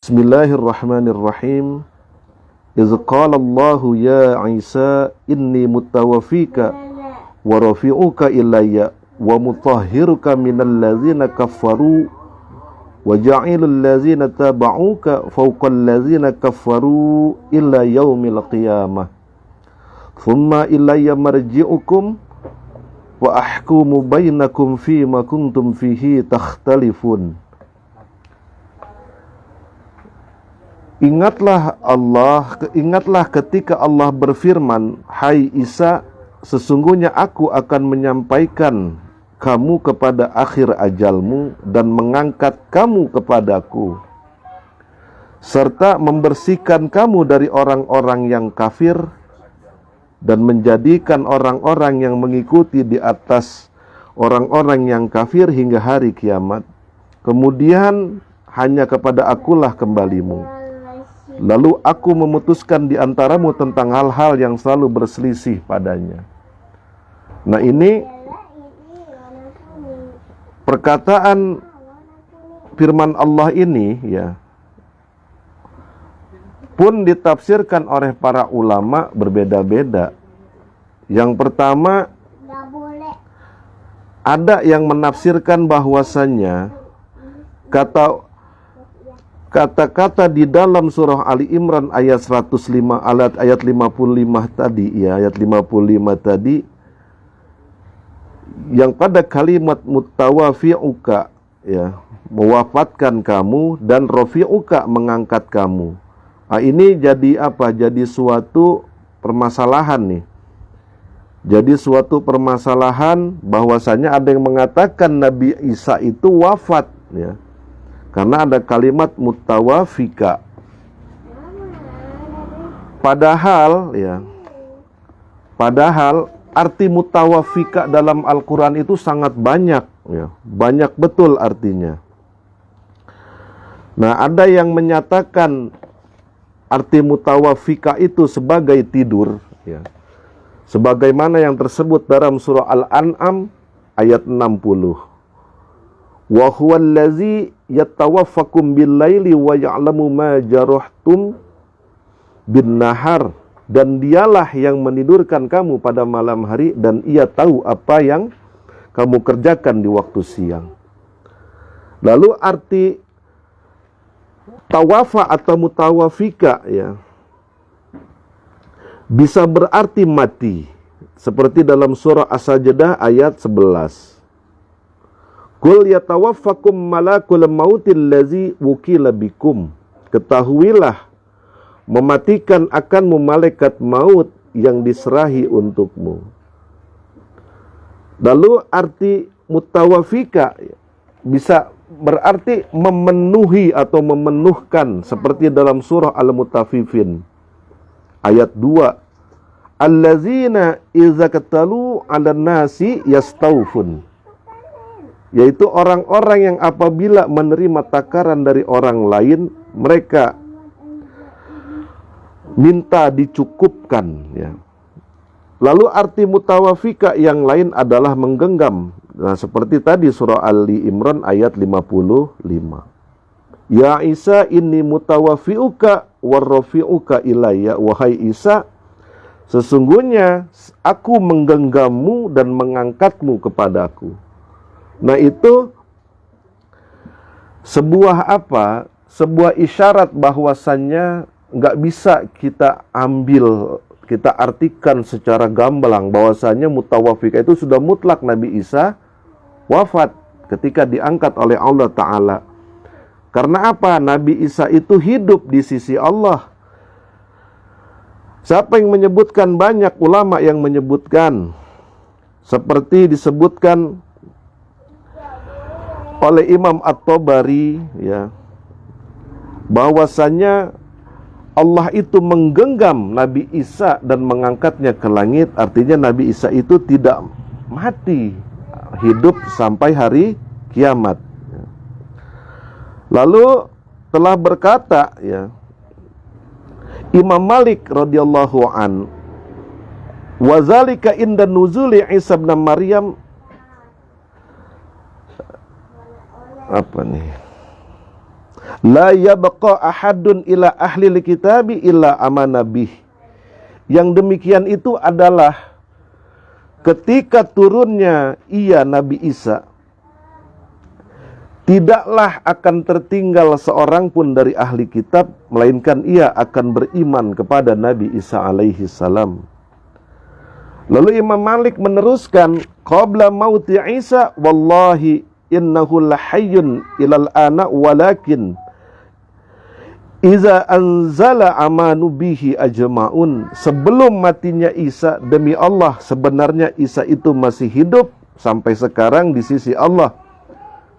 Bismillahirrahmanirrahim. Iz qala Allahu ya Isa inni mutawaffika wa rafi'uka ilayya wa mutahhiruka minal ladzina kafaru wa ja'ilul ladzina taba'uka fawqal ladzina kafaru illa yaumil qiyamah. Thumma ilayya marji'ukum wa ahkumu bainakum fima kuntum fihi takhtalifun. Ingatlah ketika Allah berfirman, "Hai Isa, sesungguhnya aku akan menyampaikan kamu kepada akhir ajalmu dan mengangkat kamu kepadaku, serta membersihkan kamu dari orang-orang yang kafir dan menjadikan orang-orang yang mengikuti di atas orang-orang yang kafir hingga hari kiamat. Kemudian hanya kepada akulah kembalimu. Lalu aku memutuskan di antaramu tentang hal-hal yang selalu berselisih padanya." Nah, ini perkataan firman Allah ini ya pun ditafsirkan oleh para ulama berbeda-beda. Yang pertama, ada yang menafsirkan bahwasannya kata-kata di dalam surah Ali Imran ayat 105 ayat 55 tadi ya, ayat 55 tadi yang pada kalimat mutawafi'uka ya, mewafatkan kamu, dan rafi'uka, mengangkat kamu. Nah, ini jadi apa? Jadi suatu permasalahan nih. Jadi suatu permasalahan bahwasanya ada yang mengatakan Nabi Isa itu wafat ya. Karena ada kalimat mutawafika. Padahal arti mutawafika dalam Al-Quran itu sangat banyak ya. Banyak betul artinya. Nah, ada yang menyatakan arti mutawafika itu sebagai tidur ya. Sebagaimana yang tersebut dalam surah Al-An'am ayat 60. Wa huwallazi yatawaffakum bil-laili wa ya'lamu ma jarahtum bin-nahar, dan dialah yang menidurkan kamu pada malam hari dan ia tahu apa yang kamu kerjakan di waktu siang. Lalu arti tawafa atau mutawafika ya bisa berarti mati, seperti dalam surah As-Sajdah ayat 11. Qul yatawaffakum malakul mautil ladzi wukila bikum. Ketahuilah, mematikan akanmu malaikat maut yang diserahi untukmu. Lalu arti mutawafika bisa berarti memenuhi atau memenuhkan, seperti dalam surah Al-Mutaffifin ayat 2. Allazina idza qatalu 'alan nasi yastawfun. Yaitu orang-orang yang apabila menerima takaran dari orang lain, mereka minta dicukupkan ya. Lalu arti mutawafika yang lain adalah menggenggam. Nah, seperti tadi surah Ali Imran ayat 55. Ya Isa inni mutawafiuka warrafiuka ilayya. Wahai Isa, sesungguhnya aku menggenggammu dan mengangkatmu kepadaku. Nah, itu sebuah apa? Sebuah isyarat bahwasannya nggak bisa kita ambil, kita artikan secara gamblang bahwasannya mutawafika itu sudah mutlak Nabi Isa wafat ketika diangkat oleh Allah Ta'ala. Karena apa? Nabi Isa itu hidup di sisi Allah. Siapa yang menyebutkan? Banyak ulama yang menyebutkan, seperti disebutkan oleh Imam At-Tabari ya, bahwasanya Allah itu menggenggam Nabi Isa dan mengangkatnya ke langit. Artinya Nabi Isa itu tidak mati, hidup sampai hari kiamat. Lalu telah berkata ya Imam Malik radhiyallahu an, wa zalika inda nuzuli Isa bin Maryam apa nih? La yabqa ahadun ila ahli kitabi illa amana bih. Yang demikian itu adalah ketika turunnya Nabi Isa, tidaklah akan tertinggal seorang pun dari ahli kitab, melainkan ia akan beriman kepada Nabi Isa alaihi salam. Lalu Imam Malik meneruskan, qabla mauti Isa wallahi innahu lahayyun ilal ana walakin iza anzala amanu bihi ajma'un. Sebelum matinya Isa, demi Allah sebenarnya Isa itu masih hidup sampai sekarang di sisi Allah.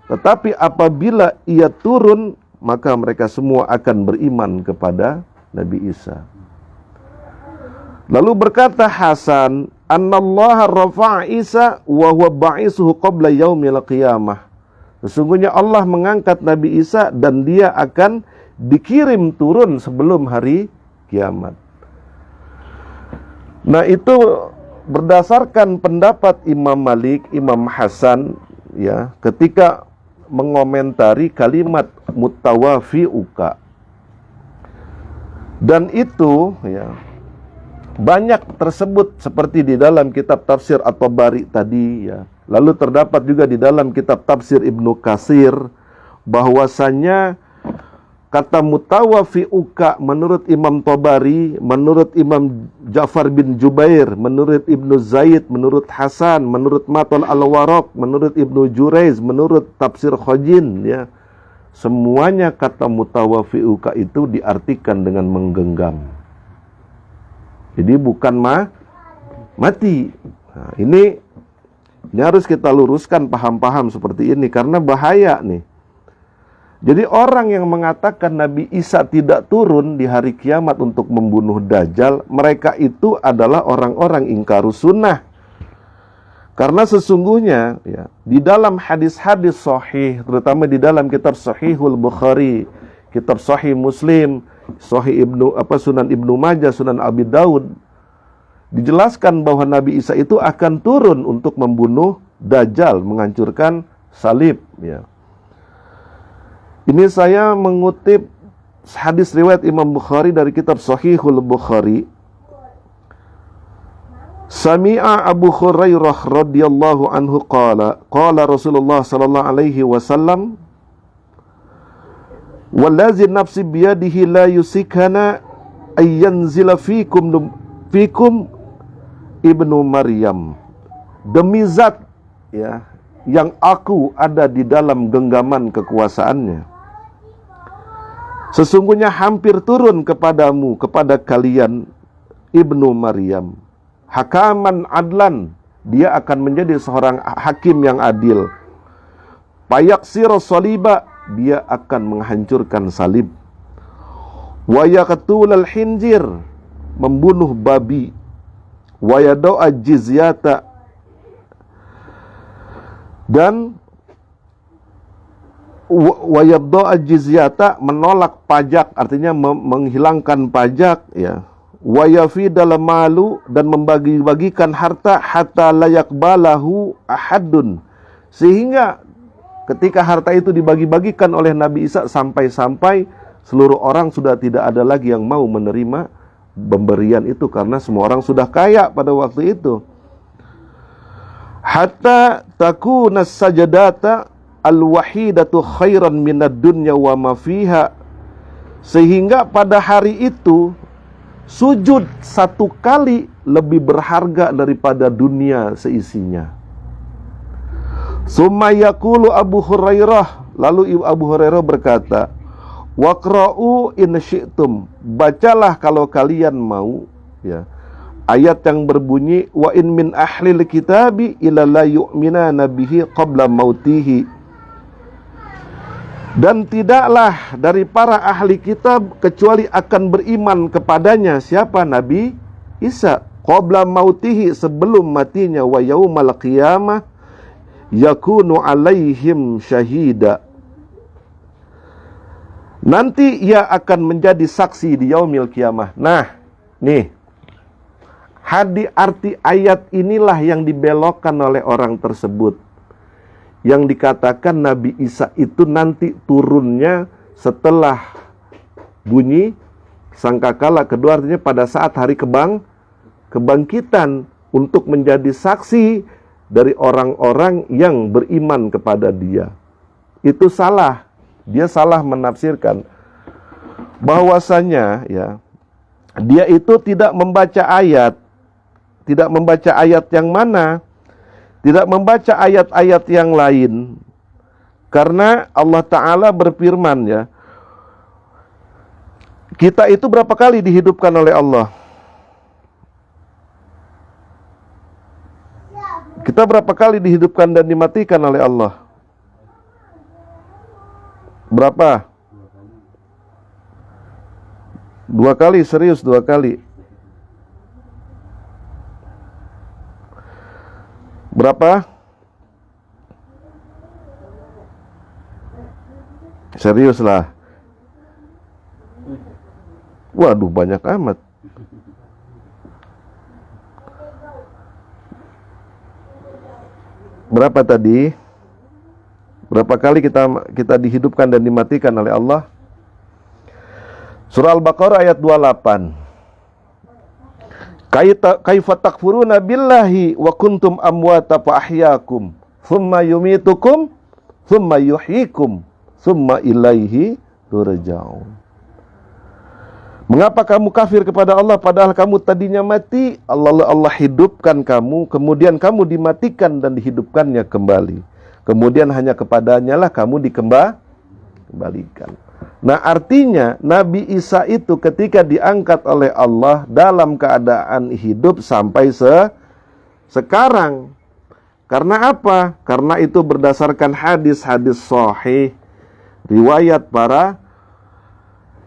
Tetapi apabila ia turun, maka mereka semua akan beriman kepada Nabi Isa. Lalu berkata Hasan, annallaha rafa'a Isa wa huwa ba'isuhu qabla yaumil qiyamah. Sesungguhnya Allah mengangkat Nabi Isa dan dia akan dikirim turun sebelum hari kiamat. Nah, itu berdasarkan pendapat Imam Malik, Imam Hasan, ya, ketika mengomentari kalimat mutawafi'uka. Dan itu, ya, banyak tersebut seperti di dalam kitab tafsir At-Tabari tadi, ya. Lalu terdapat juga di dalam kitab tafsir Ibnu Katsir bahwasanya kata mutawafi'uka menurut Imam Tabari, menurut Imam Ja'far bin Jubair, menurut Ibnu Zaid, menurut Hasan, menurut Matul Al-Waraq, menurut Ibnu Jurayz, menurut tafsir Khojin, ya. Semuanya kata mutawafi'uka itu diartikan dengan menggenggam. Jadi bukan mati. Nah, ini harus kita luruskan paham-paham seperti ini karena bahaya nih. Jadi orang yang mengatakan Nabi Isa tidak turun di hari kiamat untuk membunuh Dajjal, mereka itu adalah orang-orang ingkarus sunnah. Karena sesungguhnya, ya, di dalam hadis-hadis sahih, terutama di dalam kitab Sahihul Bukhari, kitab Sahih Muslim, Sahih Sunan Ibnu Majah, Sunan Abi Daud, dijelaskan bahwa Nabi Isa itu akan turun untuk membunuh Dajjal, menghancurkan salib, ya. Ini saya mengutip hadis riwayat Imam Bukhari dari kitab Sahihul Bukhari. Sami'a Abu Hurairah radhiyallahu anhu qala Rasulullah sallallahu alaihi wasallam, wallazi nafsi biyadihi la yusikana ayyanzila fikum Ibnu Maryam. Demi zat, ya, yang aku ada di dalam genggaman kekuasaannya, sesungguhnya hampir turun kepadamu, kepada kalian, Ibnu Maryam, hakaman adlan, dia akan menjadi seorang hakim yang adil. Payaksiro soliba, dia akan menghancurkan salib. Wayaqtulal hinjir, membunuh babi. Wayado'a jizyata, dan wayabdo'a jizyata, menolak pajak, artinya menghilangkan pajak, ya. Wayafi dalam malu, dan membagi-bagikan harta, hatta layak balahu ahadun, sehingga ketika harta itu dibagi-bagikan oleh Nabi Isa, sampai-sampai seluruh orang sudah tidak ada lagi yang mau menerima pemberian itu, karena semua orang sudah kaya pada waktu itu. Hatta takuna sajadata al-wahidatu khairan minad dunya wa ma fiha, sehingga pada hari itu sujud satu kali lebih berharga daripada dunia seisinya. Summa yaqulu Abu Hurairah, lalu Abu Hurairah berkata, waqra'u in syi'tum, bacalah kalau kalian mau, ya, ayat yang berbunyi wa in min ahlil kitabi illa la yu'minana bihi qabla mautihi, dan tidaklah dari para ahli kitab kecuali akan beriman kepadanya, siapa? Nabi Isa, qabla mautihi, sebelum matinya, wa yaumal qiyamah yakunu alaihim syahida, nanti ia akan menjadi saksi di yaumil qiyamah. Nah, nih, arti ayat inilah yang dibelokkan oleh orang tersebut, yang dikatakan Nabi Isa itu nanti turunnya setelah bunyi sangkakala kedua, artinya pada saat hari kebangkitan, untuk menjadi saksi dari orang-orang yang beriman kepada dia. Itu salah. Dia salah menafsirkan bahwasanya ya, dia itu tidak membaca ayat. Tidak membaca ayat yang mana? Tidak membaca ayat-ayat yang lain. Karena Allah Ta'ala berfirman ya, kita itu berapa kali dihidupkan oleh Allah? Kita berapa kali dihidupkan dan dimatikan oleh Allah? Berapa? 2 kali, serius 2 kali. Berapa? Serius lah. Waduh, banyak amat. Berapa tadi? Berapa kali kita dihidupkan dan dimatikan oleh Allah? Surah Al-Baqarah ayat 28. Kaifa takfuruna billahi wa kuntum amwata fa ahyaakum thumma yumitukum thumma yuhyikum thumma ilaihi turja'un. Mengapa kamu kafir kepada Allah padahal kamu tadinya mati? Allah hidupkan kamu, kemudian kamu dimatikan dan dihidupkannya kembali. Kemudian hanya kepadanya lah kamu dikembalikan. Nah, artinya Nabi Isa itu ketika diangkat oleh Allah dalam keadaan hidup sampai sekarang. Karena apa? Karena itu berdasarkan hadis-hadis sahih, riwayat para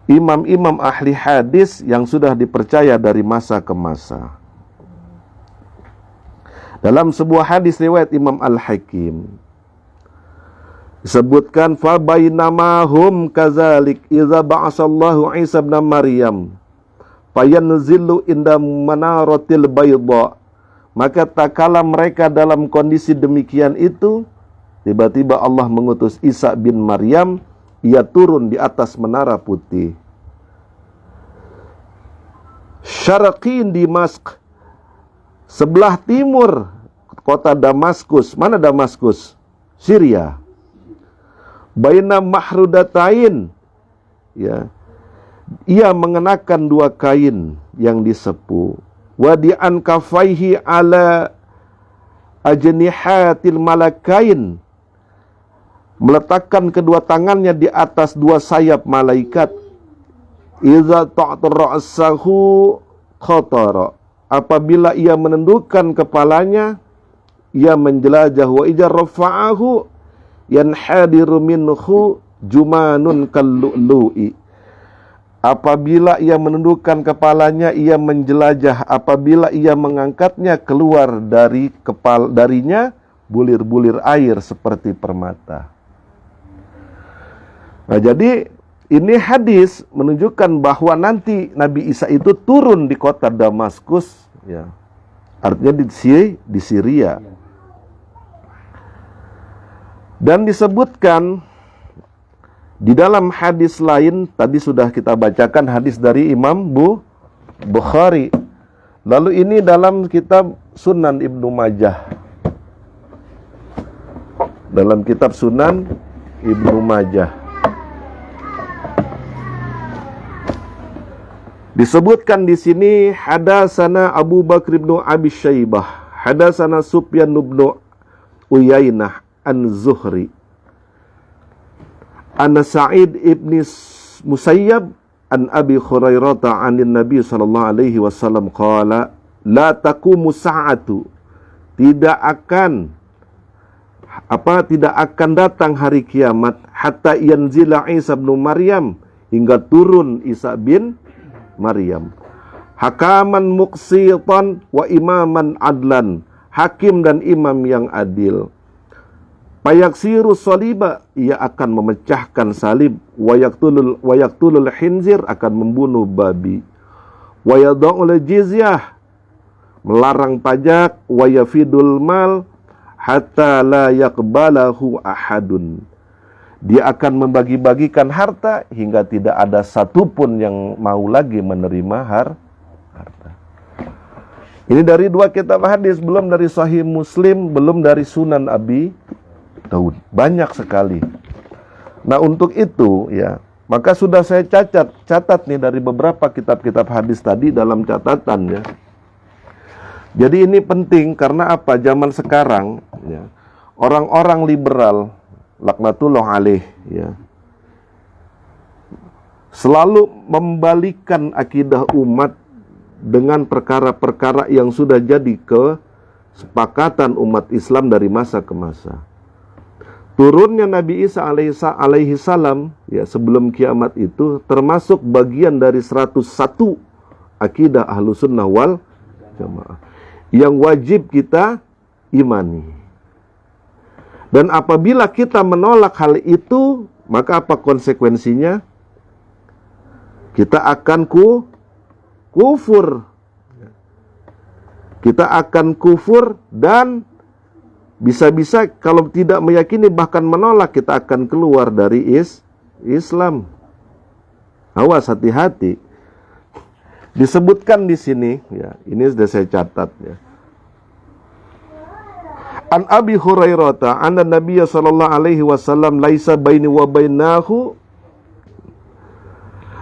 imam-imam ahli hadis yang sudah dipercaya dari masa ke masa. Dalam sebuah hadis riwayat Imam Al-Hakim disebutkan, fa bainama hum kadzalik idza ba'asallahu Isa ibn Maryam fayanzilu inda manaratil bayda. Maka tak kala mereka dalam kondisi demikian itu, tiba-tiba Allah mengutus Isa bin Maryam, ia turun di atas menara putih. Syarqin Dimask, sebelah timur kota Damaskus. Mana Damaskus? Syria. Baina mahrudatain, ya, ia mengenakan 2 kain yang disepuh. Wadi'an kafaihi ala ajnihatil malakain, meletakkan kedua tangannya di atas 2 sayap malaikat. Iza ta'tur ra'sahu khatara, apabila ia menundukkan kepalanya, ia menjelajah. Wa idza rafa'ahu yanhadiru minhu jumanun kallu'lu'i, apabila ia menundukkan kepalanya, ia menjelajah. Apabila ia mengangkatnya, keluar darinya bulir-bulir air seperti permata. Nah, jadi ini hadis menunjukkan bahwa nanti Nabi Isa itu turun di kota Damaskus, ya. Artinya di Syria. Dan disebutkan di dalam hadis lain, tadi sudah kita bacakan hadis dari Imam Bukhari. Lalu ini dalam kitab Sunan Ibnu Majah. Dalam kitab Sunan Ibnu Majah disebutkan di sini, hadatsana Abu Bakr bin Abi Syaibah, hadatsana Sufyan bin Uyainah an-Zuhri, Anna Sa'id ibn Musayyab an Abi Hurairah anin Nabi sallallahu alaihi wasallam qala, la taqumu sa'atu, tidak akan datang hari kiamat, hatta yanzila Isa bin Maryam, hingga turun Isa bin Maryam, hakaman muqsitan wa imaman adlan, hakim dan imam yang adil. Payaksiru saliba, ia akan memecahkan salib. Wayaktulul khinzir, akan membunuh babi. Wayada'ul jizyah, melarang pajak. Wayafidul mal hatta la yakbalahu ahadun, Dia akan membagi-bagikan harta hingga tidak ada satupun yang mau lagi menerima harta. Ini dari 2 kitab hadis, belum dari Sahih Muslim, belum dari Sunan Abi Daud. Banyak sekali. Nah, untuk itu ya, maka sudah saya catat nih dari beberapa kitab-kitab hadis tadi dalam catatan ya. Jadi ini penting karena apa? Zaman sekarang ya, orang-orang liberal laknatullah alaih ya, selalu membalikkan akidah umat dengan perkara-perkara yang sudah jadi kesepakatan umat Islam dari masa ke masa. Turunnya Nabi Isa alaihi salam ya, sebelum kiamat itu termasuk bagian dari 101 akidah Ahlussunnah wal Jamaah yang wajib kita imani. Dan apabila kita menolak hal itu, maka apa konsekuensinya? Kita akan kufur. Kita akan kufur dan bisa-bisa kalau tidak meyakini bahkan menolak, kita akan keluar dari Islam. Awas, hati-hati. Disebutkan di sini ya, ini sudah saya catat ya. An Abi Hurairah anna Nabiy sallallahu alaihi wasallam laisa baini wa bainahu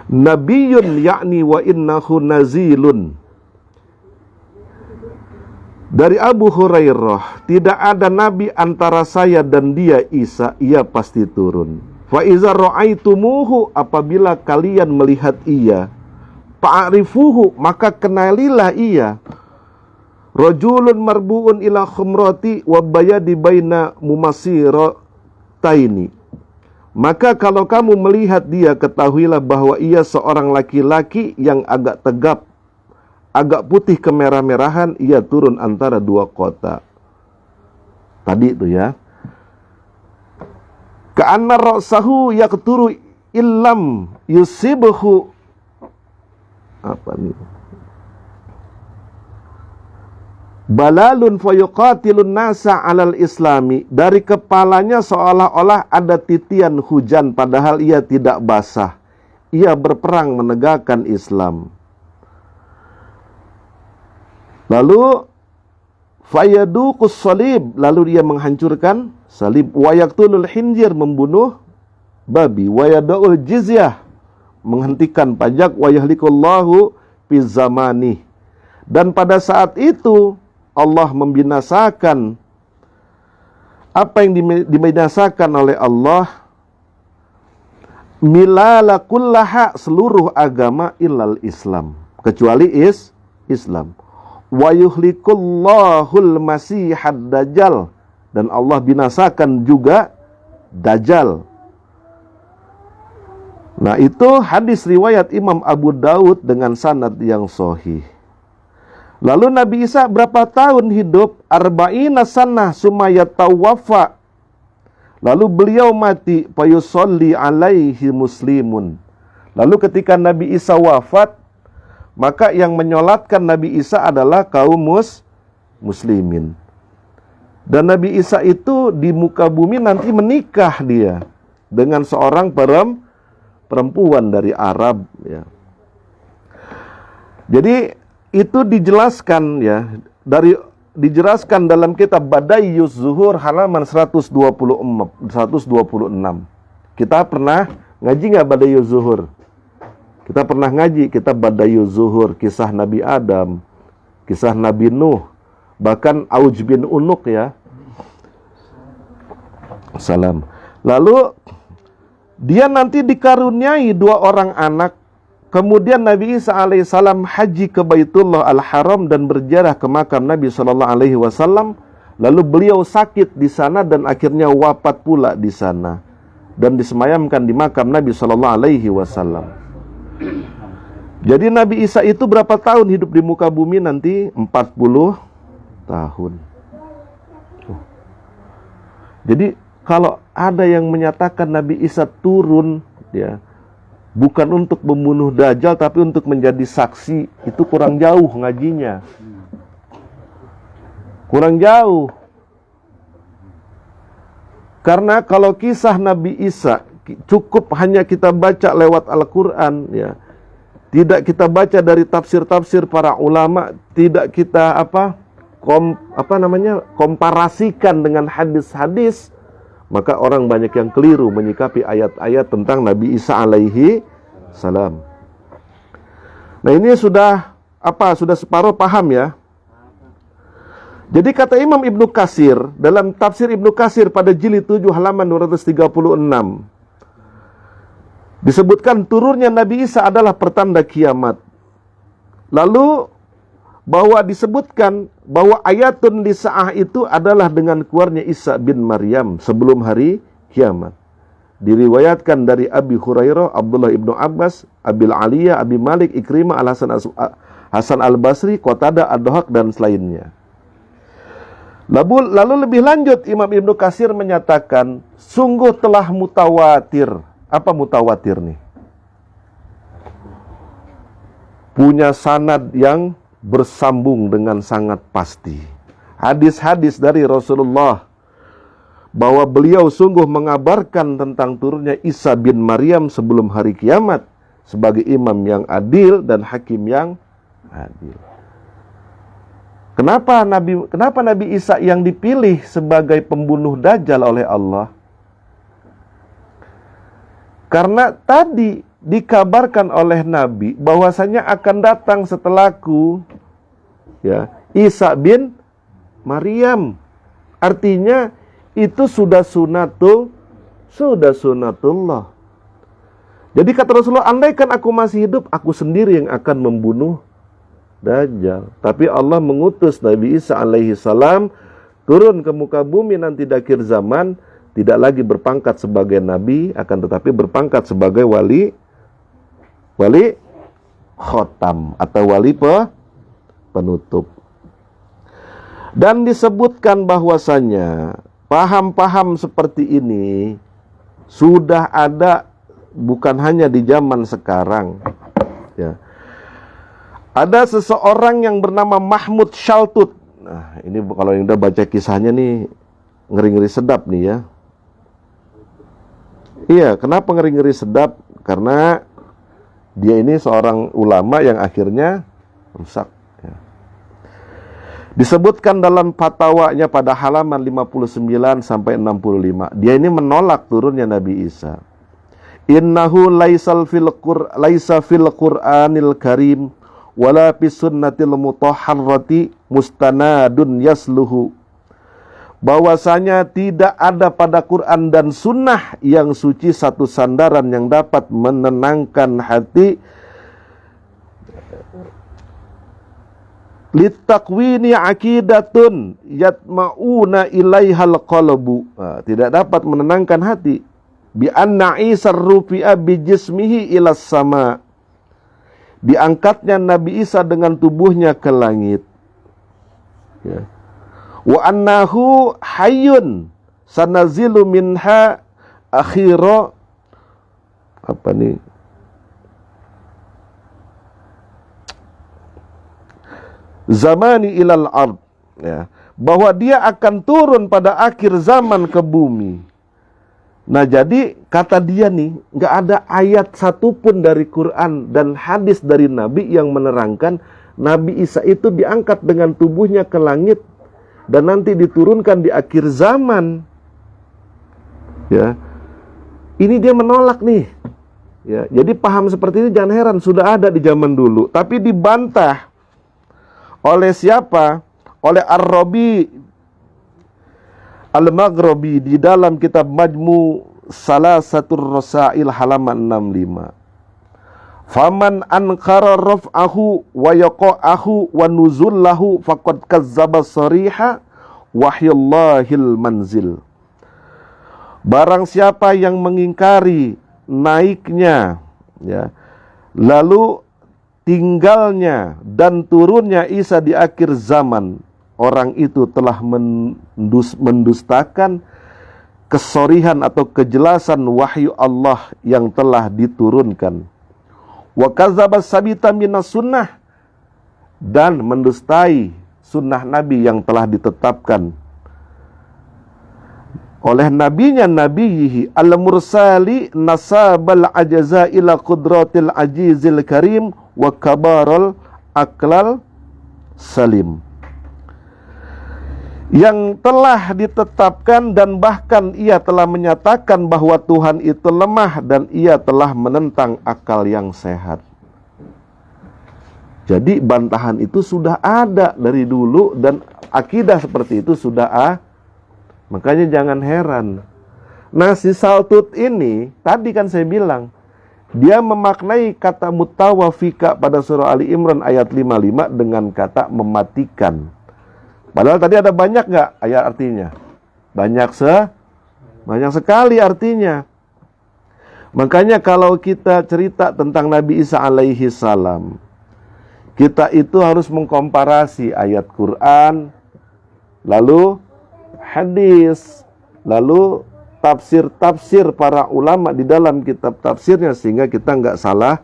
nabiyyun yakni wa innahu nazilun. Dari Abu Hurairah, tidak ada nabi antara saya dan dia Isa, ia pasti turun. Fa iza ra'aitumuhu, apabila kalian melihat ia, fa'rifuhu, maka kenalilah ia. Rajulun marbu'un ila khumrati wa bayadi baina mumasirataini. Maka kalau kamu melihat dia, ketahuilah bahwa ia seorang laki-laki yang agak tegap, agak putih kemerah-merahan, ia turun antara 2 kota. Tadi itu ya. Ka'anna ra'sahu yaqturu illam yusibhu, apa nih? Balalun fayuqatilun nasa alal islami. Dari kepalanya seolah-olah ada titian hujan, padahal ia tidak basah. Ia berperang menegakkan Islam. Lalu fayaduqus salib, lalu dia menghancurkan salib. Wa yaqtulul khinzir, membunuh babi. Wa yada'ul jizyah, menghentikan pajak. Wa yahlikullahu fi zamani, dan pada saat itu Allah membinasakan apa yang dibinasakan oleh Allah, milala kullaha, seluruh agama, illal Islam, kecuali Islam. Wa yuhlikullahul masihad dajjal, dan Allah binasakan juga Dajjal. Nah, itu hadis riwayat Imam Abu Daud dengan sanad yang sahih. Lalu Nabi Isa berapa tahun hidup? Arba'ina sanah sumayatawaffa. Lalu beliau mati, fayusolli alaihi muslimun. Lalu ketika Nabi Isa wafat, maka yang menyolatkan Nabi Isa adalah kaum muslimin. Dan Nabi Isa itu di muka bumi nanti menikah dia dengan seorang perempuan dari Arab ya. Jadi itu dijelaskan ya, dijelaskan dalam kitab Badaiyuz Zuhur halaman 126. Kita pernah ngaji nggak Badaiyuz Zuhur? Kita pernah ngaji kitab Badaiyuz Zuhur, kisah Nabi Adam, kisah Nabi Nuh, bahkan Auj bin Unuk ya. Salam. Lalu dia nanti dikaruniai 2 orang anak. Kemudian Nabi Isa alaihissalam haji ke Baitullah Al-Haram dan berziarah ke makam Nabi sallallahu alaihi wasallam. Lalu beliau sakit di sana dan akhirnya wafat pula di sana dan disemayamkan di makam Nabi sallallahu alaihi wasallam. Jadi Nabi Isa itu berapa tahun hidup di muka bumi nanti? 40 tahun. Jadi kalau ada yang menyatakan Nabi Isa turun ya, bukan untuk membunuh Dajjal tapi untuk menjadi saksi, itu kurang jauh ngajinya. Kurang jauh. Karena kalau kisah Nabi Isa cukup hanya kita baca lewat Al-Quran, ya, tidak kita baca dari tafsir-tafsir para ulama, tidak kita komparasikan dengan hadis-hadis, maka orang banyak yang keliru menyikapi ayat-ayat tentang Nabi Isa alaihi salam. Nah, ini sudah separuh paham ya. Jadi kata Imam Ibnu Katsir dalam tafsir Ibnu Katsir pada jilid 7 halaman 236, disebutkan turunnya Nabi Isa adalah pertanda kiamat. Lalu bahwa disebutkan bahwa ayatun lisa'ah itu adalah dengan keluarnya Isa bin Maryam sebelum hari kiamat. Diriwayatkan dari Abi Hurairah, Abdullah ibnu Abbas, Abil Aliyah, Abi Malik, Ikrimah, Hasan al-Basri, Qatadah, Ad-Dhahak, dan selainnya. Lalu lebih lanjut Imam Ibnu Katsir menyatakan sungguh telah mutawatir. Apa mutawatir nih? Punya sanad yang bersambung dengan sangat pasti. Hadis-hadis dari Rasulullah bahwa beliau sungguh mengabarkan tentang turunnya Isa bin Maryam sebelum hari kiamat sebagai imam yang adil dan hakim yang adil. Kenapa Nabi Isa yang dipilih sebagai pembunuh Dajjal oleh Allah? Karena tadi dikabarkan oleh Nabi bahwasanya akan datang setelahku, ya, Isa bin Maryam. Artinya itu sudah sunatullah. Jadi kata Rasulullah, andaikan aku masih hidup, aku sendiri yang akan membunuh Dajjal. Tapi Allah mengutus Nabi Isa alaihi salam turun ke muka bumi nanti di akhir zaman, tidak lagi berpangkat sebagai nabi, akan tetapi berpangkat sebagai wali khotam atau wali penutup. Dan disebutkan bahwasanya paham-paham seperti ini sudah ada bukan hanya di zaman sekarang, ya. Ada seseorang yang bernama Mahmud Shaltut. Nah, ini kalau yang udah baca kisahnya nih ngeri-ngeri sedap nih ya. Iya, kenapa ngeri-ngeri sedap? Karena dia ini seorang ulama yang akhirnya rusak, ya. Disebutkan dalam fatwanya pada halaman 59 sampai 65. Dia ini menolak turunnya Nabi Isa. Innahu laisa fil Qur'anil Karim wala fi sunnatil mutahharrati mustanadun yasluhu. Bahwasanya tidak ada pada Quran dan sunnah yang suci satu sandaran yang dapat menenangkan hati litakwini aqidatun yatma'una ilaihal qalbu. Tidak dapat menenangkan hati bi anna Isa rufi'a bi jismihi ilas sama. Diangkatnya Nabi Isa dengan tubuhnya ke langit, ya. Wa annahu hayyun sanazilu minha akhira zamani ilal ard, ya. Bahwa dia akan turun pada akhir zaman ke bumi. Nah, jadi kata dia nih, nggak ada ayat satupun dari Quran dan hadis dari Nabi yang menerangkan Nabi Isa itu diangkat dengan tubuhnya ke langit dan nanti diturunkan di akhir zaman. Ya, ini dia menolak nih. Ya, jadi paham seperti ini jangan heran, sudah ada di zaman dulu, tapi dibantah oleh siapa? Oleh Ar-Rabi Al-Maghribi di dalam kitab Majmu' Salasatur Rasail halaman 65. Faman ankara raf'ahu wa yaqa'ahu wa nuzullahu faqad kazzaba sariha wahyullahil manzil. Barang siapa yang mengingkari naiknya, ya, lalu tinggalnya dan turunnya Isa di akhir zaman, orang itu telah mendustakan kesorihan atau kejelasan wahyu Allah yang telah diturunkan. Wa kadzdzaba sabita minas sunnah, dan mendustai sunnah Nabi yang telah ditetapkan. oleh nabinya nabiyihi al-mursali nasabal ajaza ila qudratil ajizil karim wa kabarul aklal salim, yang telah ditetapkan dan bahkan ia telah menyatakan bahwa Tuhan itu lemah dan ia telah menentang akal yang sehat. Jadi bantahan itu sudah ada dari dulu dan akidah seperti itu sudah makanya jangan heran. Nah, si Saltut ini tadi kan saya bilang dia memaknai kata mutawafika pada surah Ali Imran ayat 55 dengan kata mematikan. Padahal tadi ada banyak nggak ayat artinya? Banyak sekali artinya. Makanya kalau kita cerita tentang Nabi Isa alaihi salam, kita itu harus mengkomparasi ayat Quran, lalu hadis, lalu tafsir-tafsir para ulama di dalam kitab tafsirnya, sehingga kita nggak salah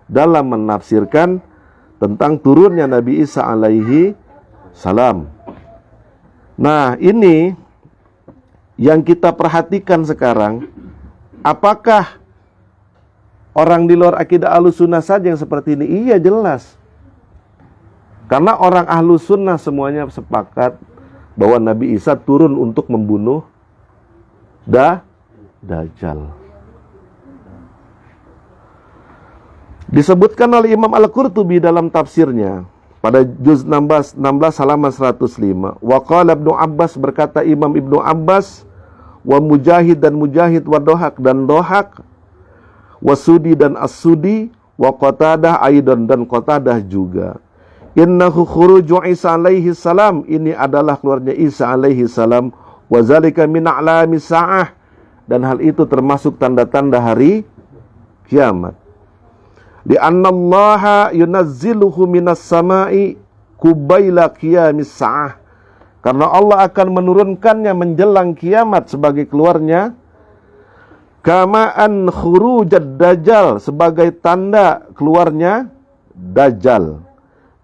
dalam menafsirkan tentang turunnya Nabi Isa alaihi salam. Nah, ini yang kita perhatikan sekarang. Apakah orang di luar akidah Ahlussunnah saja yang seperti ini? Iya, jelas. Karena orang Ahlussunnah semuanya sepakat bahwa Nabi Isa turun untuk membunuh Dajjal. Disebutkan oleh Imam Al-Qurtubi dalam tafsirnya pada juz 16 halaman 105. Wa qala Ibnu Abbas, berkata Imam Ibnu Abbas, wa Mujahid dan Mujahid, wa Dohak dan Dohak, wa Sudi dan As-Sudi, wa Qatadah aidan dan Qatadah juga. Innahu khuruju Isa alaihi salam, ini adalah keluarnya Isa alaihi salam, wa zalika min a'lami sa'ah, dan hal itu termasuk tanda-tanda hari kiamat. Li'annallaha yunazziluhu minas sama'i kubaila qiyamis sa'ah, karena Allah akan menurunkannya menjelang kiamat sebagai keluarnya, kamaan khurujad dajjal, sebagai tanda keluarnya Dajjal,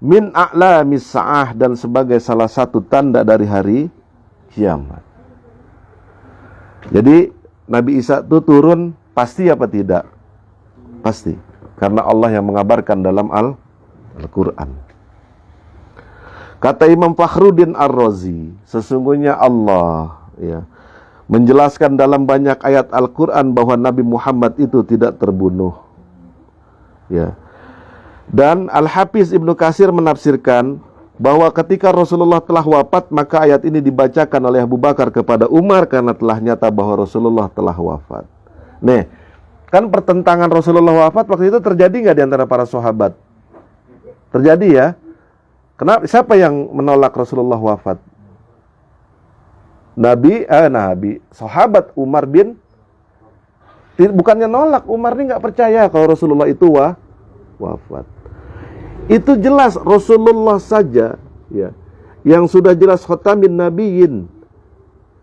min a'lamis sa'ah, dan sebagai salah satu tanda dari hari kiamat. Jadi Nabi Isa itu turun pasti apa tidak? Pasti, karena Allah yang mengabarkan dalam Al-Quran. Kata Imam Fakhruddin Ar-Razi, sesungguhnya Allah menjelaskan dalam banyak ayat Al-Quran bahwa Nabi Muhammad itu tidak terbunuh. Dan Al-Hafiz Ibnu Katsir menafsirkan bahwa ketika Rasulullah telah wafat, maka ayat ini dibacakan oleh Abu Bakar kepada Umar karena telah nyata bahwa Rasulullah telah wafat. Nih, kan pertentangan Rasulullah wafat waktu itu terjadi nggak di antara para sahabat? Terjadi ya. Kenapa? Siapa yang menolak Rasulullah wafat? Nabi, sahabat Umar bin, bukannya nolak, Umar ini nggak percaya kalau Rasulullah itu wafat. Itu jelas Rasulullah saja yang sudah jelas khatamin nabiyyin,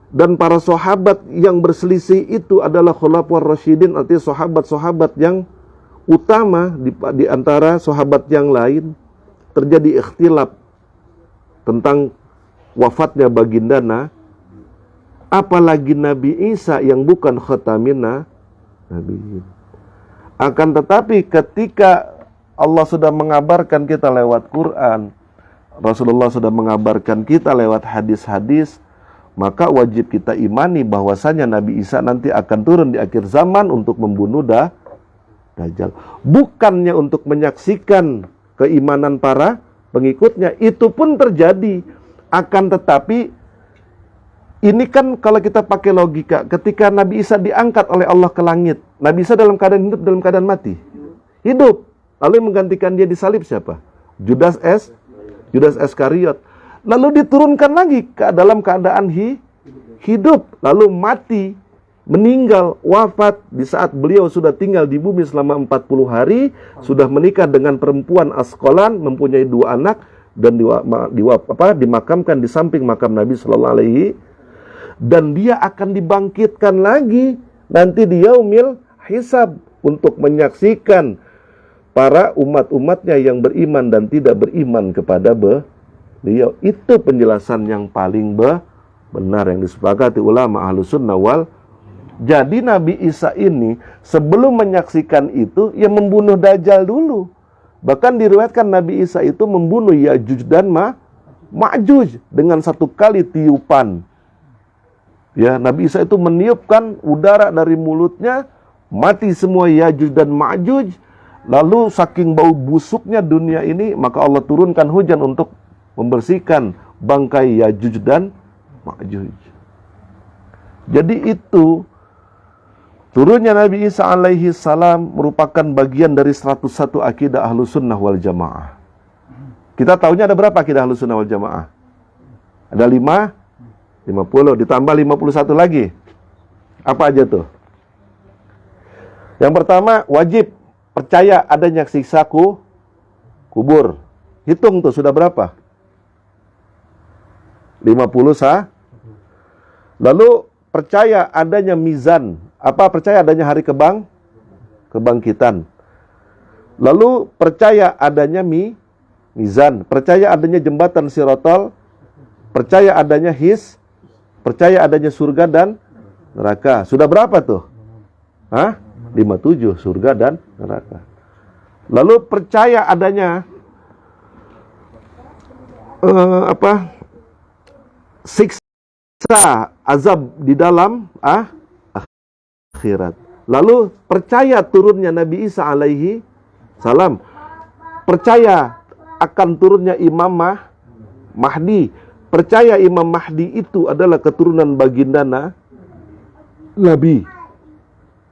dan para sahabat yang berselisih itu adalah khulafaur rasyidin, artinya sahabat-sahabat yang utama di antara sahabat yang lain. Terjadi ikhtilaf tentang wafatnya baginda apalagi Nabi Isa yang bukan khatamin nabiyyin. Akan tetapi ketika Allah sudah mengabarkan kita lewat Quran, Rasulullah sudah mengabarkan kita lewat hadis-hadis, maka wajib kita imani bahwasanya Nabi Isa nanti akan turun di akhir zaman untuk membunuh Dajjal. Bukannya untuk menyaksikan keimanan para pengikutnya, itu pun terjadi. Akan tetapi ini kan kalau kita pakai logika, ketika Nabi Isa diangkat oleh Allah ke langit, Nabi Isa dalam keadaan hidup, dalam keadaan mati? Hidup. Lalu yang menggantikan dia disalib siapa? Judas Iskariot. Lalu diturunkan lagi dalam keadaan hidup, lalu mati, meninggal, wafat di saat beliau sudah tinggal di bumi selama 40 hari, sudah menikah dengan perempuan Asqalan, mempunyai 2 anak, dan dimakamkan di samping makam Nabi sallallahu alaihi, dan dia akan dibangkitkan lagi nanti di yaumil hisab untuk menyaksikan para umat-umatnya yang beriman dan tidak beriman kepada beliau. Itu penjelasan yang paling benar yang disepakati ulama Ahlus Sunnah wal. Jadi Nabi Isa ini sebelum menyaksikan itu, ia membunuh Dajjal dulu. Bahkan diriwayatkan Nabi Isa itu membunuh Ya'juj dan Ma'juj dengan satu kali tiupan. Ya, Nabi Isa itu meniupkan udara dari mulutnya, mati semua Ya'juj dan Ma'juj. Lalu saking bau busuknya dunia ini, maka Allah turunkan hujan untuk membersihkan bangkai Ya'juj dan Ma'juj. Jadi itu turunnya Nabi Isa alaihi salam merupakan bagian dari 101 akidah Ahlus Sunnah wal Jamaah. Kita tahunya ada berapa akidah Ahlus Sunnah wal Jamaah? Ada 50 ditambah 51 lagi. Apa aja tuh? Yang pertama, wajib percaya adanya siksa kubur. Hitung tuh sudah berapa? 50 Lalu percaya adanya mizan. Apa? Percaya adanya hari kebangkitan. Lalu percaya adanya mizan. Percaya adanya jembatan Sirotol. Percaya adanya percaya adanya surga dan neraka. Sudah berapa tuh? 57 surga dan neraka. Lalu percaya adanya siksa azab di dalam akhirat. Lalu percaya turunnya Nabi Isa alaihi salam. Percaya akan turunnya Imam Mahdi. Percaya Imam Mahdi itu adalah keturunan baginda Nabi.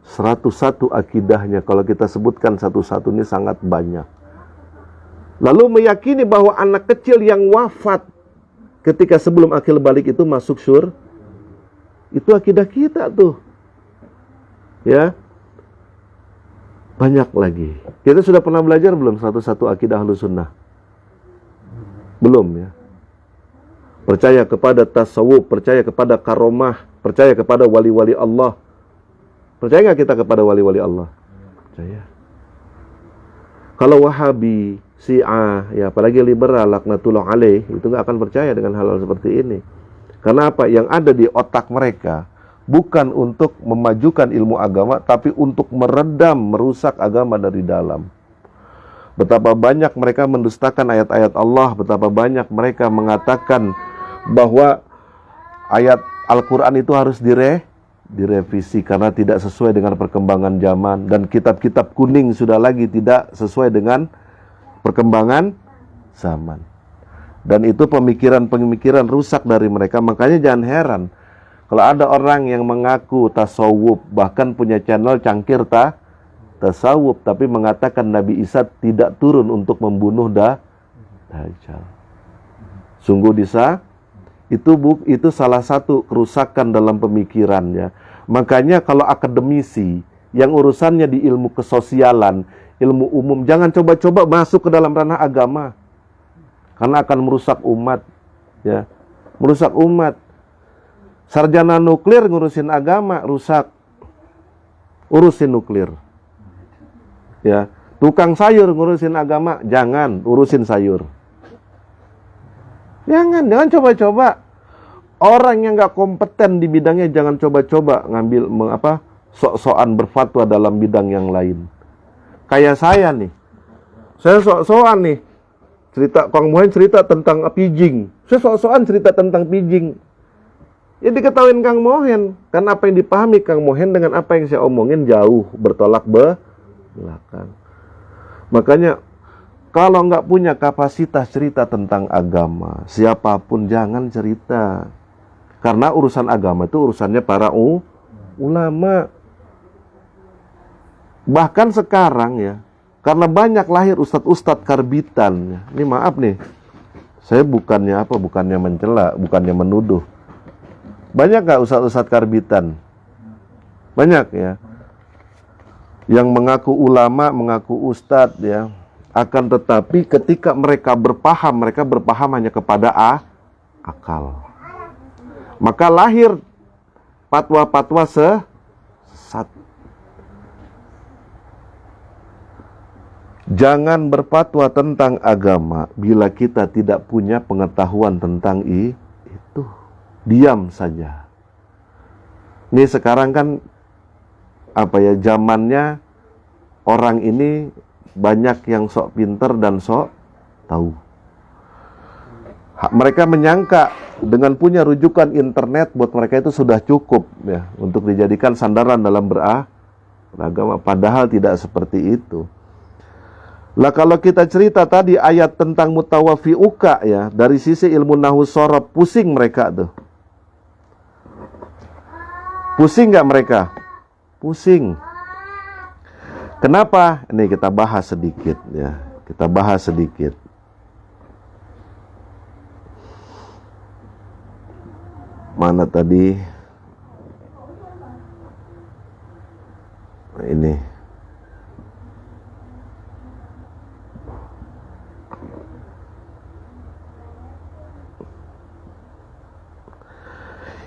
101 akidahnya. Kalau kita sebutkan satu-satu ini sangat banyak. Lalu meyakini bahwa anak kecil yang wafat ketika sebelum akil balik itu masuk surga. Itu akidah kita tuh. Ya. Banyak lagi. Kita sudah pernah belajar belum 101 akidah Ahlus Sunnah? Belum ya. Percaya kepada tasawuf, percaya kepada karomah, percaya kepada wali-wali Allah. Percaya nggak kita kepada wali-wali Allah? Percaya. Kalau Wahabi, Syiah, ya apalagi liberal, laknatullah alaih, itu nggak akan percaya dengan hal-hal seperti ini. Karena apa? Yang ada di otak mereka bukan untuk memajukan ilmu agama, tapi untuk meredam, merusak agama dari dalam. Betapa banyak mereka mendustakan ayat-ayat Allah, betapa banyak mereka mengatakan bahwa ayat Al-Quran itu harus direvisi karena tidak sesuai dengan perkembangan zaman, dan kitab-kitab kuning sudah lagi tidak sesuai dengan perkembangan zaman. Dan itu pemikiran-pemikiran rusak dari mereka. Makanya jangan heran kalau ada orang yang mengaku tasawuf, bahkan punya channel cangkir tasawuf, tapi mengatakan Nabi Isa tidak turun untuk membunuh Dajjal. Sungguh itu salah satu kerusakan dalam pemikirannya. Makanya kalau akademisi yang urusannya di ilmu kesosialan, ilmu umum, jangan coba-coba masuk ke dalam ranah agama. Karena akan merusak umat, ya. Merusak umat. Sarjana nuklir ngurusin agama, rusak. Urusin nuklir. Ya, tukang sayur ngurusin agama, jangan urusin sayur. Jangan coba-coba. Orang yang nggak kompeten di bidangnya jangan coba-coba ngambil sok-sokan berfatwa dalam bidang yang lain. Kayak saya nih, saya sok-sokan nih. Kang Mohen cerita tentang pijing. Saya sok-sokan cerita tentang pijing. Ya diketahuin Kang Mohen. Kan apa yang dipahami Kang Mohen dengan apa yang saya omongin jauh bertolak belakang. Makanya kalau nggak punya kapasitas cerita tentang agama, siapapun jangan cerita. Karena urusan agama itu urusannya para ulama. Bahkan sekarang ya, karena banyak lahir ustadz-ustadz karbitan. Ini maaf nih, saya bukannya mencela, bukannya menuduh. Banyak gak ustadz-ustadz karbitan? Banyak ya. Yang mengaku ulama, mengaku ustadz ya. Akan tetapi ketika mereka berpaham hanya kepada akal. Maka lahir fatwa-fatwa sesat. Jangan berfatwa tentang agama bila kita tidak punya pengetahuan tentang itu. diam saja. Ini sekarang kan zamannya orang ini banyak yang sok pinter dan sok tahu. Mereka menyangka dengan punya rujukan internet buat mereka itu sudah cukup ya untuk dijadikan sandaran dalam beragama, padahal tidak seperti itu. Lah kalau kita cerita tadi ayat tentang mutawafiuka ya, dari sisi ilmu nahwu sorof pusing mereka tuh. Pusing nggak mereka? Pusing. Kenapa? Ini kita bahas sedikit ya. Kita bahas sedikit. Mana tadi? Ini.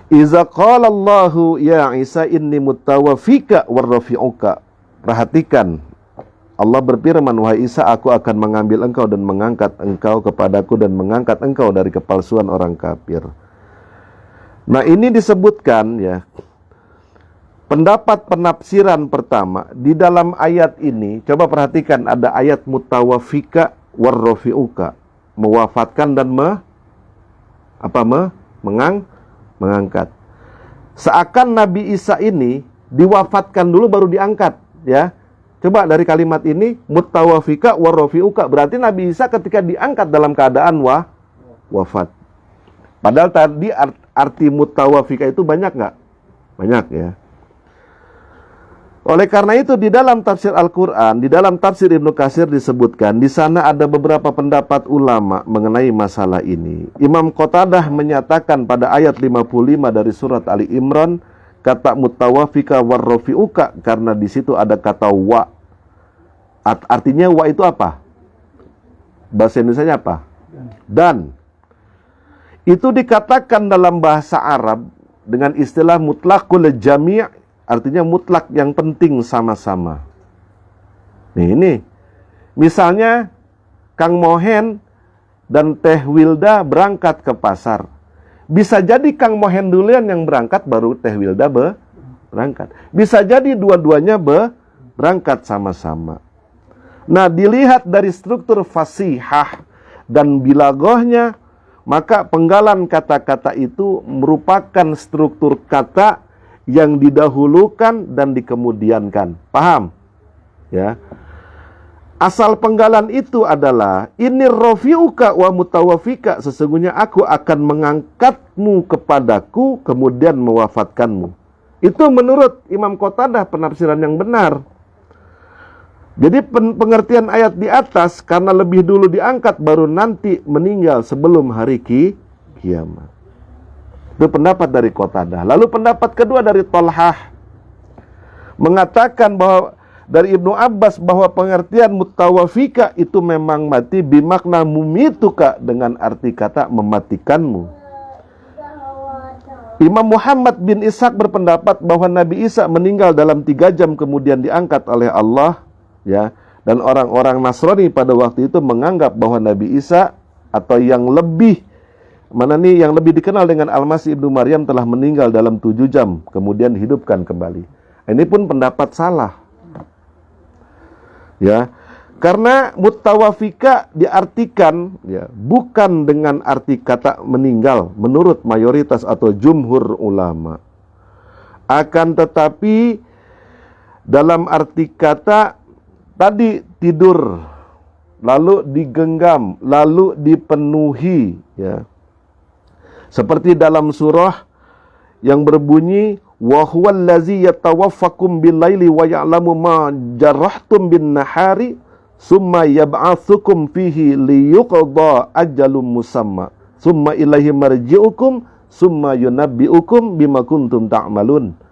Iza qala Allahu ya Isa inni mutawafika warrafi'uka. Perhatikan, Allah berfirman, wahai Isa, aku akan mengambil engkau dan mengangkat engkau kepadaku dan mengangkat engkau dari kepalsuan orang kafir. Nah, ini disebutkan ya. Pendapat penafsiran pertama di dalam ayat ini, coba perhatikan ada ayat mutawafika warrafi'uka, mewafatkan dan mengangkat. Seakan Nabi Isa ini diwafatkan dulu baru diangkat, ya. Coba dari kalimat ini mutawafika warrafi'uka, berarti Nabi Isa ketika diangkat dalam keadaan wafat. Padahal tadi arti mutawafika itu banyak nggak? Banyak ya. Oleh karena itu di dalam tafsir Al-Quran, di dalam tafsir Ibnu Katsir disebutkan, di sana ada beberapa pendapat ulama mengenai masalah ini. Imam Qatadah menyatakan pada ayat 55 dari surat Ali Imran, kata mutawafika warrafi'uka, karena di situ ada kata wa. Artinya wa itu apa? Bahasa Indonesianya apa? Dan. Itu dikatakan dalam bahasa Arab dengan istilah mutlaqul jami', artinya mutlak yang penting sama-sama. Ini. Misalnya Kang Mohen dan Teh Wilda berangkat ke pasar. Bisa jadi Kang Mohen duluan yang berangkat baru Teh Wilda berangkat. Bisa jadi dua-duanya berangkat sama-sama. Nah, dilihat dari struktur fasihah dan bilaghahnya, maka penggalan kata-kata itu merupakan struktur kata yang didahulukan dan dikemudiankan. Paham? Ya. Asal penggalan itu adalah ini rafi'uka wa mutawafika, sesungguhnya aku akan mengangkatmu kepadaku kemudian mewafatkanmu. Itu menurut Imam Qatadah penafsiran yang benar. Jadi pengertian ayat di atas, karena lebih dulu diangkat baru nanti meninggal sebelum hari kiamat. Itu pendapat dari Qatadah. Lalu pendapat kedua dari Thalhah mengatakan bahwa dari Ibnu Abbas bahwa pengertian mutawafika itu memang mati bimakna mumituka, dengan arti kata mematikanmu. Imam Muhammad bin Ishaq berpendapat bahwa Nabi Isa meninggal dalam 3 jam kemudian diangkat oleh Allah. Ya, dan orang-orang Nasrani pada waktu itu menganggap bahwa Nabi Isa atau yang lebih dikenal dengan Al-Masih Ibnu Maryam telah meninggal dalam 7 jam kemudian dihidupkan kembali. Ini pun pendapat salah. Ya, karena mutawafika diartikan ya bukan dengan arti kata meninggal menurut mayoritas atau jumhur ulama. Akan tetapi dalam arti kata tadi tidur, lalu digenggam, lalu dipenuhi, ya. Seperti dalam surah yang berbunyi, wa huwallazi yatawaffakum bil-laili wa ya'lamu ma jarahtum bin-nahari summa yab'atsukum fihi liyuqda ajalum musamma summa ilaihi marji'ukum summa yunabbi'ukum bima kuntum ta'malun.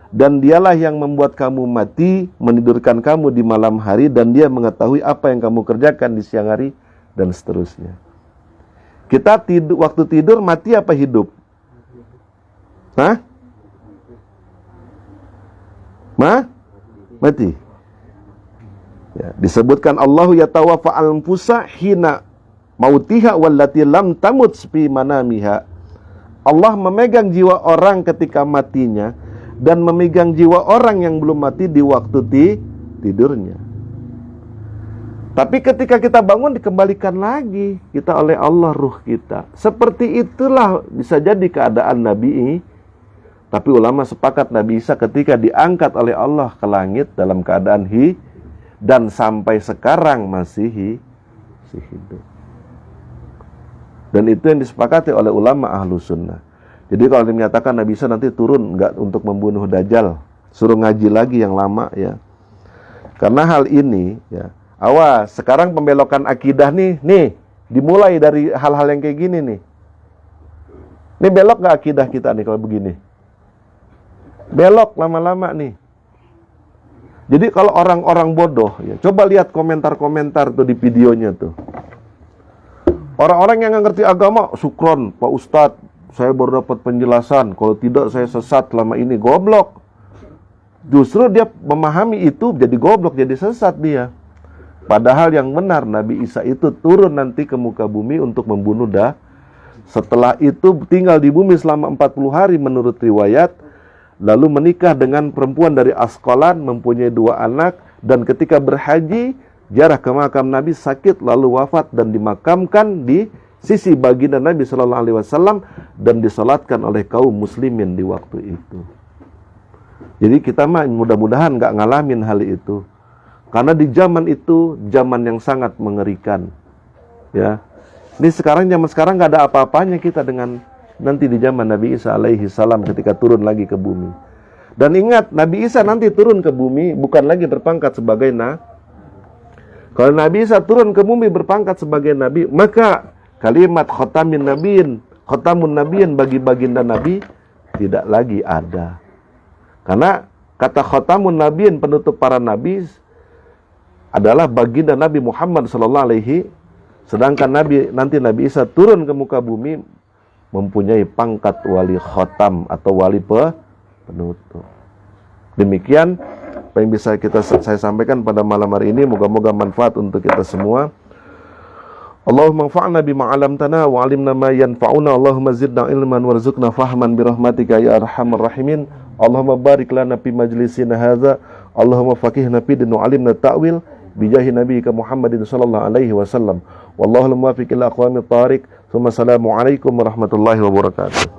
Dan dialah yang membuat kamu mati, menidurkan kamu di malam hari, dan dia mengetahui apa yang kamu kerjakan di siang hari, dan seterusnya. Kita waktu tidur mati apa hidup? Hah? Mati. Ya, disebutkan Allahu yatawaffa al-anfusa hina mautiha wallati lam tamut fi manamiha. Allah memegang jiwa orang ketika matinya dan memegang jiwa orang yang belum mati di waktu tidurnya. Tapi ketika kita bangun dikembalikan lagi kita oleh Allah ruh kita. Seperti itulah bisa jadi keadaan Nabi. Tapi ulama sepakat Nabi Isa ketika diangkat oleh Allah ke langit dalam keadaan dan sampai sekarang masih hidup. Dan itu yang disepakati oleh ulama ahlu sunnah. Jadi kalau dinyatakan Nabi Isa nanti turun enggak untuk membunuh Dajjal, suruh ngaji lagi yang lama ya. Karena hal ini ya, awas sekarang pembelokan akidah nih dimulai dari hal-hal yang kayak gini nih. Ini belok gak akidah kita nih kalau begini? Belok lama-lama nih. Jadi kalau orang-orang bodoh ya, coba lihat komentar-komentar tuh di videonya tuh. Orang-orang yang nggak ngerti agama, syukron, Pak Ustadz, saya baru dapat penjelasan. Kalau tidak saya sesat selama ini, goblok. Justru dia memahami itu jadi goblok, jadi sesat dia. Padahal yang benar Nabi Isa itu turun nanti ke muka bumi untuk membunuh Setelah itu tinggal di bumi selama 40 hari menurut riwayat. Lalu menikah dengan perempuan dari Asqalan, mempunyai 2 anak. Dan ketika berhaji, jarah ke makam Nabi, sakit lalu wafat dan dimakamkan di sisi baginda Nabi Sallallahu Alaihi Wasallam dan disolatkan oleh kaum muslimin di waktu itu. Jadi kita mah mudah-mudahan nggak ngalamin hal itu, karena di zaman itu zaman yang sangat mengerikan. Ya, ini zaman sekarang nggak ada apa-apanya kita dengan nanti di zaman Nabi Isa alaihi salam ketika turun lagi ke bumi. Dan ingat Nabi Isa nanti turun ke bumi bukan lagi berpangkat sebagai Kalau Nabi Isa turun ke bumi berpangkat sebagai Nabi, maka kalimat khatamun nabiyin bagi baginda Nabi tidak lagi ada. Karena kata khatamun nabiyin, penutup para Nabi, adalah baginda Nabi Muhammad SAW. Sedangkan nanti Nabi Isa turun ke muka bumi mempunyai pangkat wali khatam atau wali penutup. Demikian apa yang bisa saya sampaikan pada malam hari ini. Moga-moga manfaat untuk kita semua. Allahumma anfa'na bima 'allamtana wa 'allimna ma yanfa'una. Allahumma zidna ilman warzuqna fahman bi rahmatika ya arhamar rahimin. Allahumma barik lana fi majlisina hadza. Allahumma faqihna fi din wa 'allimna ta'wil bi jahi nabiyyika Muhammadin sallallahu alaihi wasallam. Wallahu muwaffiq ila aqwamit thariq. Assalamu alaikum warahmatullahi wabarakatuh.